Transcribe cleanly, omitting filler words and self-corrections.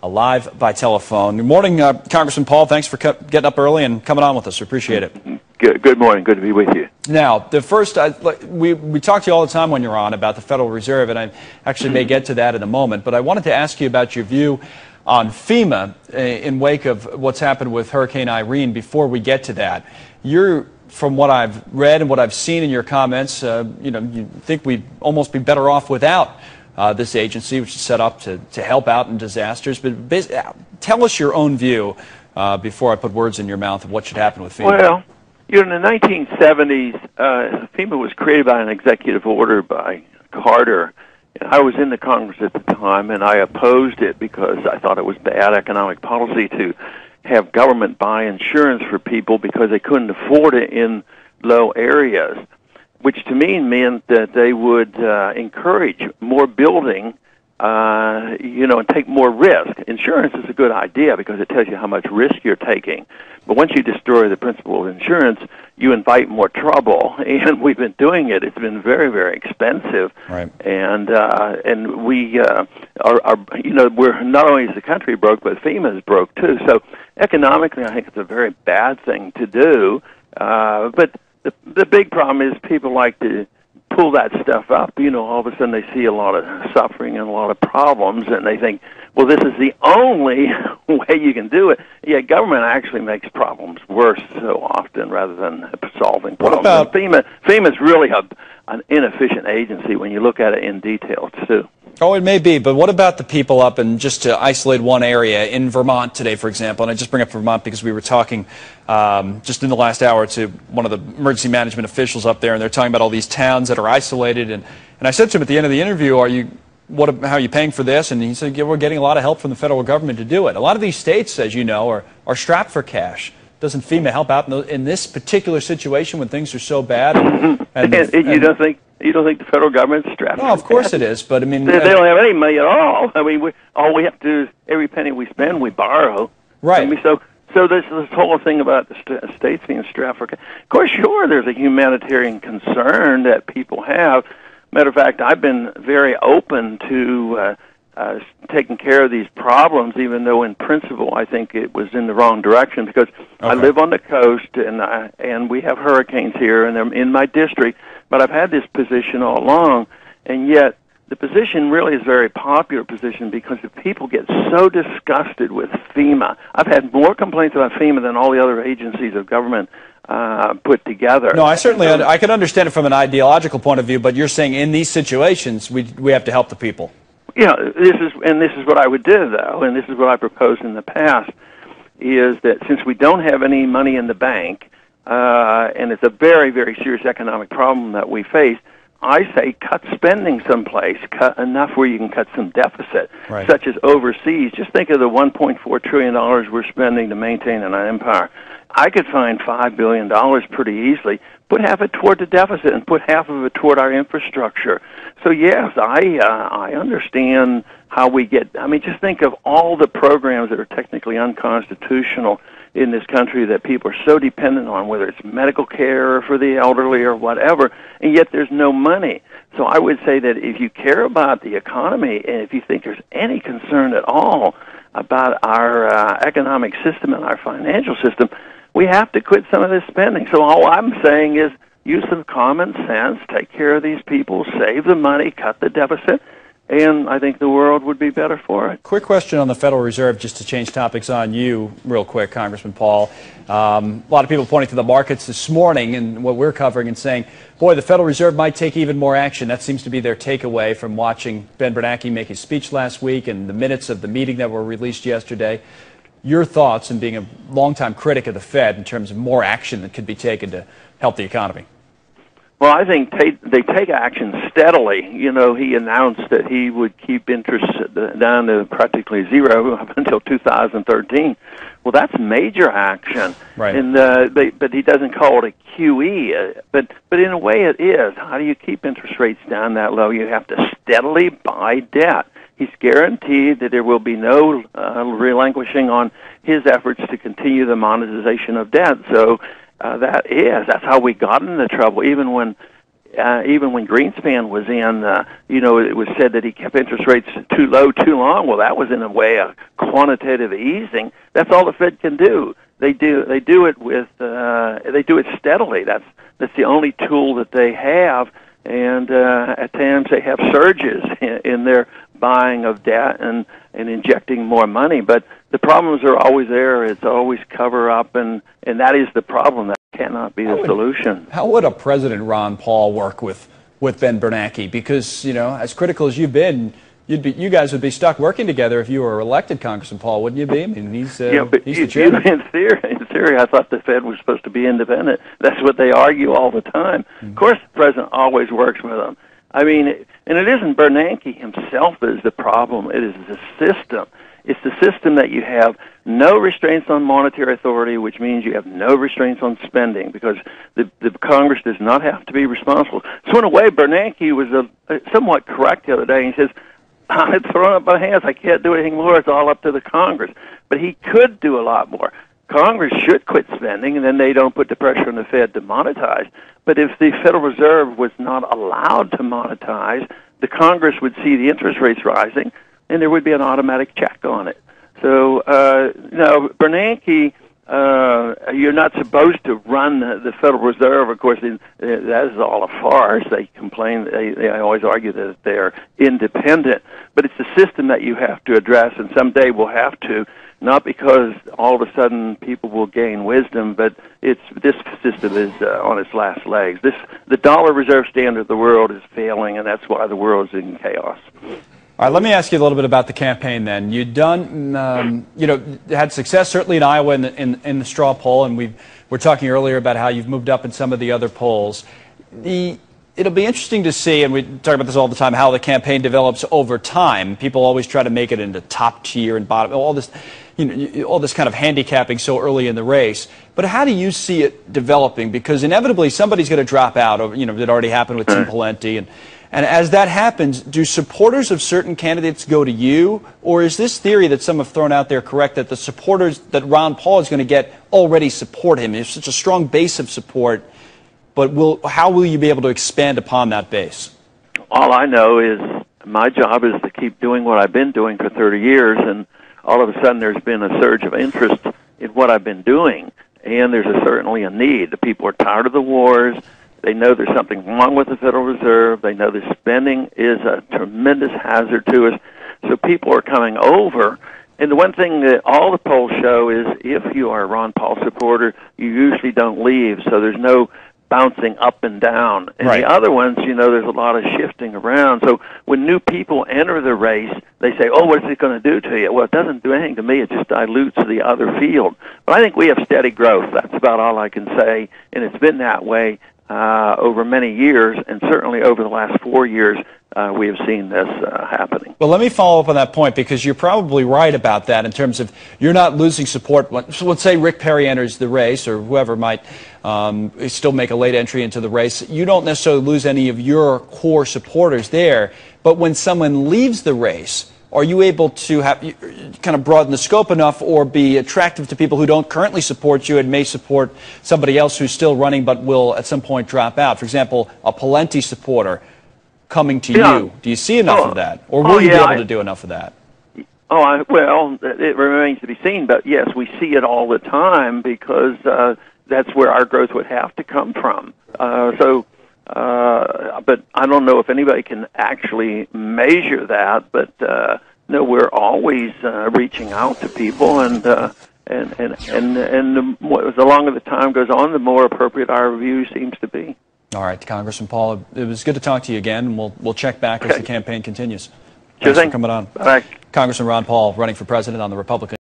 live by telephone. Good morning, Congressman Paul. Thanks for getting up early and coming on with us. We appreciate it. Good morning. Good to be with you. Now, the first, we talk to you all the time when you're on about the Federal Reserve, and I actually may get to that in a moment, but I wanted to ask you about your view on FEMA in wake of what's happened with Hurricane Irene before we get to that. From what I've read and what I've seen in your comments, you think we'd almost be better off without this agency, which is set up to help out in disasters. But tell us your own view before I put words in your mouth of what should happen with FEMA. Well, in the 1970s, FEMA was created by an executive order by Carter. I was in the Congress at the time, and I opposed it because I thought it was bad economic policy to have government buy insurance for people because they couldn't afford it in low areas, which to me meant that they would encourage more building, and take more risk. Insurance is a good idea because it tells you how much risk you're taking. But once you destroy the principle of insurance, you invite more trouble, and we've been doing it. It's been very, very expensive, right. And we are we're not only is the country broke, but FEMA is broke too. So economically, I think it's a very bad thing to do. But the big problem is people like to pull that stuff up. All of a sudden they see a lot of suffering and a lot of problems, and they think, well, this is the only way you can do it. Yet government actually makes problems worse so often rather than solving problems. What about FEMA is really an inefficient agency when you look at it in detail, too. Oh, it may be, but what about the people up in, just to isolate one area, in Vermont today, for example, and I just bring up Vermont because we were talking just in the last hour to one of the emergency management officials up there, and they're talking about all these towns that are isolated, and I said to him at the end of the interview, how are you paying for this? And he said, yeah, we're getting a lot of help from the federal government to do it. A lot of these states, as you know, are strapped for cash. Doesn't FEMA help out in this particular situation when things are so bad? And you don't think the federal government's strapped? No, of course it is, but I mean, they don't have any money at all. I mean, all we have to do is every penny we spend, we borrow. Right. I mean, so this whole thing about the states being strapped for, of course, sure, there's a humanitarian concern that people have. Matter of fact, I've been very open to taking care of these problems, even though in principle I think it was in the wrong direction, because I live on the coast and we have hurricanes here, and they're in my district. But I've had this position all along, and yet the position really is a very popular position because the people get so disgusted with FEMA. I've had more complaints about FEMA than all the other agencies of government put together. No, I can understand it from an ideological point of view, but you're saying in these situations we have to help the people. Yeah, this is what I would do, though, and this is what I proposed in the past, is that since we don't have any money in the bank, and it's a very, very serious economic problem that we face, I say cut spending someplace, cut enough where you can cut some deficit, right. Such as overseas. Just think of the $1.4 trillion we're spending to maintain an empire. I could find $5 billion pretty easily, put half of it toward the deficit and put half of it toward our infrastructure. So, yes, I understand how we get, I mean, just think of all the programs that are technically unconstitutional in this country that people are so dependent on, whether it's medical care or for the elderly or whatever, and yet there's no money. So I would say that if you care about the economy and if you think there's any concern at all about our economic system and our financial system, we have to quit some of this spending. So all I'm saying is use some common sense, take care of these people, save the money, cut the deficit, and I think the world would be better for it. Quick question on the Federal Reserve, just to change topics on you real quick, Congressman Paul. A lot of people pointing to the markets this morning and what we're covering and saying, boy, the Federal Reserve might take even more action. That seems to be their takeaway from watching Ben Bernanke make his speech last week and the minutes of the meeting that were released yesterday. Your thoughts, and being a longtime critic of the Fed, in terms of more action that could be taken to help the economy? Well, I think they take action steadily. You know, he announced that he would keep interest down to practically zero up until 2013. Well, that's major action. Right. And but he doesn't call it a QE. But in a way, it is. How do you keep interest rates down that low? You have to steadily buy debt. He's guaranteed that there will be no relinquishing on his efforts to continue the monetization of debt. So that's how we got into trouble. Even when even when Greenspan was in, it was said that he kept interest rates too low too long. Well, that was in a way a quantitative easing. That's all the Fed can do. They do it with they do it steadily. That's the only tool that they have. And at times they have surges in their buying of debt and injecting more money. But the problems are always there. It's always cover up, and that is the problem. That cannot be the solution. How would a President Ron Paul work with Ben Bernanke? Because, as critical as you've been, you guys would be stuck working together if you were elected, Congressman Paul, wouldn't you be? I mean, he's the chairman. In theory, I thought the Fed was supposed to be independent. That's what they argue all the time. Of course, the president always works with them. I mean, and it isn't Bernanke himself that is the problem. It is the system. It's the system that you have no restraints on monetary authority, which means you have no restraints on spending, because the Congress does not have to be responsible. So in a way, Bernanke was somewhat correct the other day. He says, I've thrown up my hands. I can't do anything more. It's all up to the Congress. But he could do a lot more. Congress should quit spending, and then they don't put the pressure on the Fed to monetize. But if the Federal Reserve was not allowed to monetize, the Congress would see the interest rates rising, and there would be an automatic check on it. So, Bernanke, you're not supposed to run the Federal Reserve. Of course, that is all a farce. They complain. They always argue that they're independent. But it's the system that you have to address, and someday we'll have to. Not because all of a sudden people will gain wisdom, but this system is on its last legs. The dollar reserve standard of the world is failing, and that's why the world is in chaos. All right, let me ask you a little bit about the campaign then. You've done, had success certainly in Iowa in the straw poll, and we're talking earlier about how you've moved up in some of the other polls. It'll be interesting to see, and we talk about this all the time, how the campaign develops over time. People always try to make it into top tier and bottom, all this kind of handicapping so early in the race. But how do you see it developing? Because inevitably somebody's going to drop out. It already happened with Tim Pawlenty, and as that happens, do supporters of certain candidates go to you, or is this theory that some have thrown out there correct, that the supporters that Ron Paul is going to get already support him? There's such a strong base of support, but how will you be able to expand upon that base? All I know is my job is to keep doing what I've been doing for 30 years, and all of a sudden there's been a surge of interest in what I've been doing, and there's certainly a need. The people are tired of the wars. They know there's something wrong with the Federal Reserve. They know the spending is a tremendous hazard to us. So people are coming over. And the one thing that all the polls show is if you are a Ron Paul supporter, you usually don't leave. So there's no bouncing up and down. And right. The other ones, there's a lot of shifting around. So when new people enter the race, they say, oh, what's it going to do to you? Well, it doesn't do anything to me. It just dilutes the other field. But I think we have steady growth. That's about all I can say. And it's been that way over many years, and certainly over the last 4 years, we have seen this happening. Well, let me follow up on that point, because you're probably right about that in terms of you're not losing support. So let's say Rick Perry enters the race, or whoever might still make a late entry into the race. You don't necessarily lose any of your core supporters there, but when someone leaves the race, are you able to kind of broaden the scope enough or be attractive to people who don't currently support you and may support somebody else who's still running but will at some point drop out? For example, a Pawlenty supporter coming to you. Do you see enough of that? Or will you be able to do enough of that? Well, it remains to be seen. But, yes, we see it all the time because that's where our growth would have to come from. But I don't know if anybody can actually measure that. But no, we're always reaching out to people, and the longer the time goes on, the more appropriate our review seems to be. All right, Congressman Paul, it was good to talk to you again, and we'll check back as the campaign continues. Sure Thanks for coming on. Bye. Congressman Ron Paul, running for president on the Republican